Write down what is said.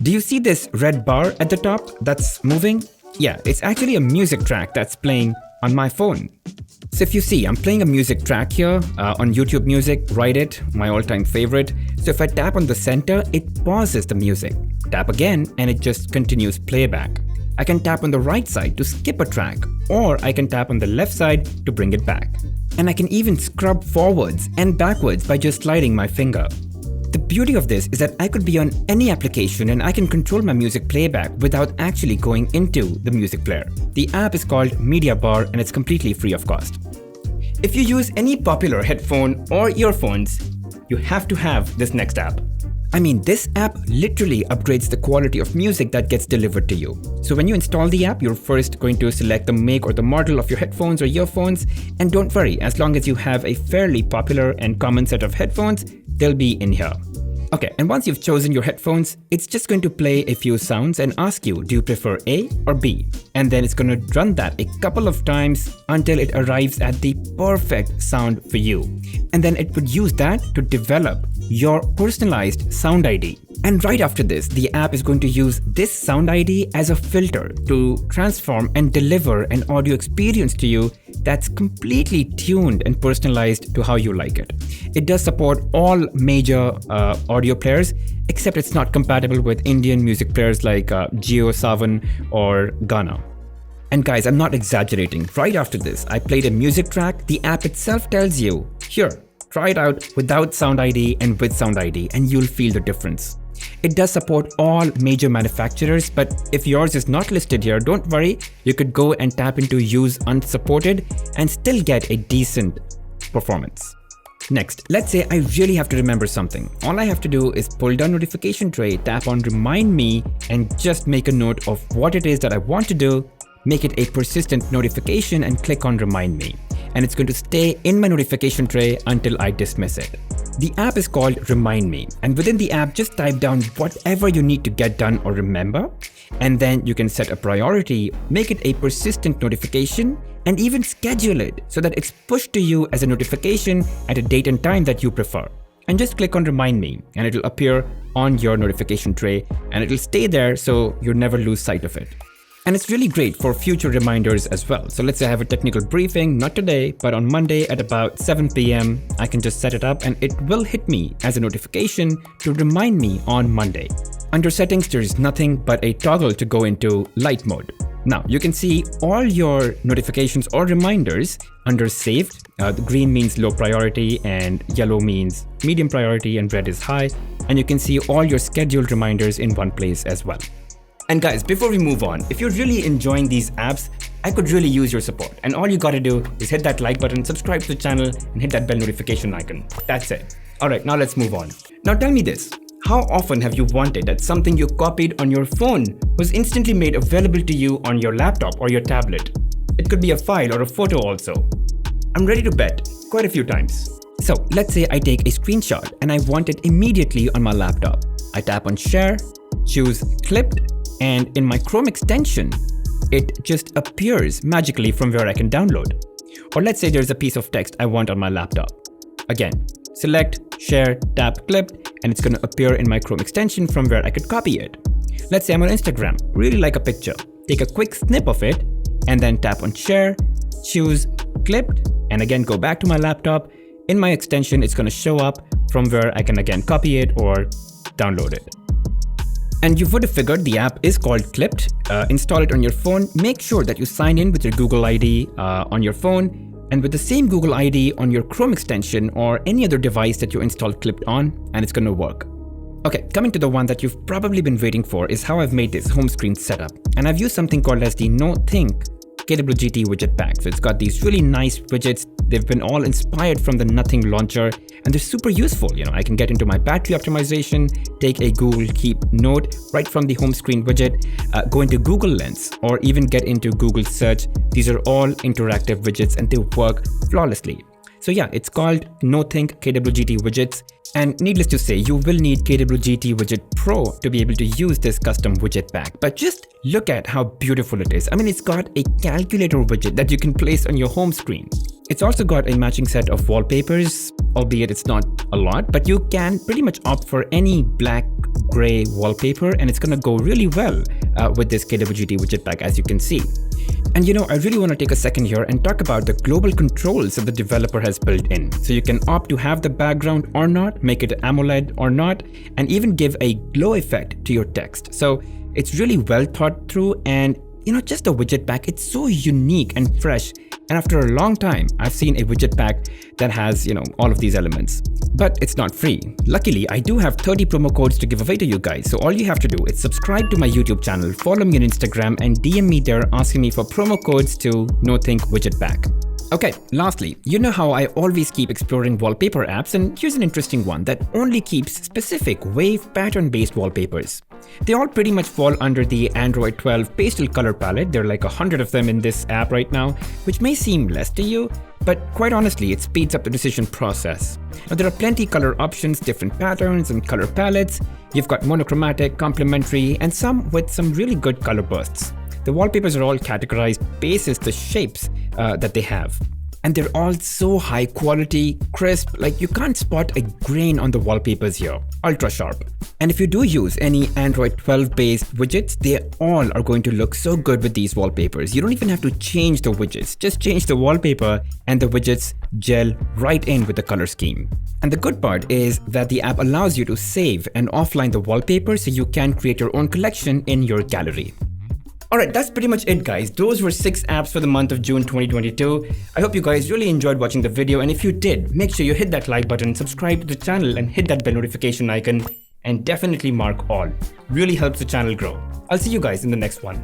Do you see this red bar at the top that's moving? Yeah, it's actually a music track that's playing on my phone. So if you see, I'm playing a music track here on YouTube Music, Write It, my all-time favorite. So if I tap on the center, it pauses the music. Tap again and it just continues playback. I can tap on the right side to skip a track, or I can tap on the left side to bring it back. And I can even scrub forwards and backwards by just sliding my finger. The beauty of this is that I could be on any application and I can control my music playback without actually going into the music player. The app is called Media Bar and it's completely free of cost. If you use any popular headphone or earphones, you have to have this next app. I mean, this app literally upgrades the quality of music that gets delivered to you. So when you install the app, you're first going to select the make or the model of your headphones or earphones. And don't worry, as long as you have a fairly popular and common set of headphones, they'll be in here. Okay, and once you've chosen your headphones, it's just going to play a few sounds and ask you, do you prefer A or B? And then it's going to run that a couple of times until it arrives at the perfect sound for you. And then it would use that to develop your personalized sound ID. And right after this, the app is going to use this sound ID as a filter to transform and deliver an audio experience to you that's completely tuned and personalized to how you like it. It does support all major audio players, except it's not compatible with Indian music players like Jio Savan or Ghana. And guys, I'm not exaggerating. Right after this, I played a music track. The app itself tells you, here, try it out without Sound ID and with Sound ID, and you'll feel the difference. It does support all major manufacturers, but if yours is not listed here, don't worry. You could go and tap into use unsupported and still get a decent performance. Next, let's say I really have to remember something. All I have to do is pull down notification tray, tap on remind me, and just make a note of what it is that I want to do, make it a persistent notification and click on remind me. And it's going to stay in my notification tray until I dismiss it. The app is called Remind Me, and within the app, just type down whatever you need to get done or remember, and then you can set a priority, make it a persistent notification, and even schedule it so that it's pushed to you as a notification at a date and time that you prefer. And just click on Remind Me, and it'll appear on your notification tray, and it'll stay there so you never lose sight of it. And it's really great for future reminders as well. So let's say I have a technical briefing, not today, but on Monday at about 7 p.m. I can just set it up and it will hit me as a notification to remind me on Monday. Under settings, there's nothing but a toggle to go into light mode. Now you can see all your notifications or reminders under saved. The green means low priority and yellow means medium priority and red is high. And you can see all your scheduled reminders in one place as well. And guys, before we move on, if you're really enjoying these apps, I could really use your support. And all you gotta do is hit that like button, subscribe to the channel, and hit that bell notification icon. That's it. Alright, now let's move on. Now tell me this, how often have you wanted that something you copied on your phone was instantly made available to you on your laptop or your tablet? It could be a file or a photo also. I'm ready to bet quite a few times. So let's say I take a screenshot and I want it immediately on my laptop. I tap on share, choose Clipt, and in my Chrome extension, it just appears magically from where I can download. Or let's say there's a piece of text I want on my laptop. Again, select, share, tap Clip, and it's gonna appear in my Chrome extension from where I could copy it. Let's say I'm on Instagram, really like a picture. Take a quick snip of it, and then tap on share, choose Clipped, and again go back to my laptop. In my extension, it's gonna show up from where I can again copy it or download it. And you would have figured the app is called Clipt. Install it on your phone. Make sure that you sign in with your Google ID on your phone and with the same Google ID on your Chrome extension or any other device that you installed Clipt on, and it's going to work. Okay, coming to the one that you've probably been waiting for is how I've made this home screen setup. And I've used something called as the Nothink KWGT widget pack. So it's got these really nice widgets. They've been all inspired from the Nothink launcher and they're super useful. I can get into my battery optimization, take a Google Keep note right from the home screen widget, go into Google Lens or even get into Google Search. These are all interactive widgets and they work flawlessly. So yeah, it's called Nothink KWGT widgets. And needless to say, you will need KWGT Widget Pro to be able to use this custom widget pack. But just look at how beautiful it is. I mean, it's got a calculator widget that you can place on your home screen. It's also got a matching set of wallpapers, albeit it's not a lot, but you can pretty much opt for any black, gray wallpaper, and it's gonna go really well with this KWGT widget pack, as you can see. And I really want to take a second here and talk about the global controls that the developer has built in. So you can opt to have the background or not, make it AMOLED or not, and even give a glow effect to your text. So it's really well thought through, and just a widget pack, it's so unique and fresh. And after a long time, I've seen a widget pack that has, all of these elements. But it's not free. Luckily, I do have 30 promo codes to give away to you guys. So all you have to do is subscribe to my YouTube channel, follow me on Instagram, and DM me there asking me for promo codes to Nothink widget pack. Okay, lastly, you know how I always keep exploring wallpaper apps, and here's an interesting one that only keeps specific wave pattern-based wallpapers. They all pretty much fall under the Android 12 pastel color palette. There are like 100 of them in this app right now, which may seem less to you, but quite honestly, it speeds up the decision process. Now, there are plenty color options, different patterns and color palettes. You've got monochromatic, complementary, and some with some really good color bursts. The wallpapers are all categorized basis the shapes that they have. And they're all so high quality, crisp, like you can't spot a grain on the wallpapers here, ultra sharp. And if you do use any Android 12 based widgets, they all are going to look so good with these wallpapers. You don't even have to change the widgets, just change the wallpaper and the widgets gel right in with the color scheme. And the good part is that the app allows you to save and offline the wallpaper so you can create your own collection in your gallery. Alright, that's pretty much it, guys. Those were 6 apps for the month of June 2022. I hope you guys really enjoyed watching the video, and if you did, make sure you hit that like button, subscribe to the channel, and hit that bell notification icon, and definitely mark all. Really helps the channel grow. I'll see you guys in the next one.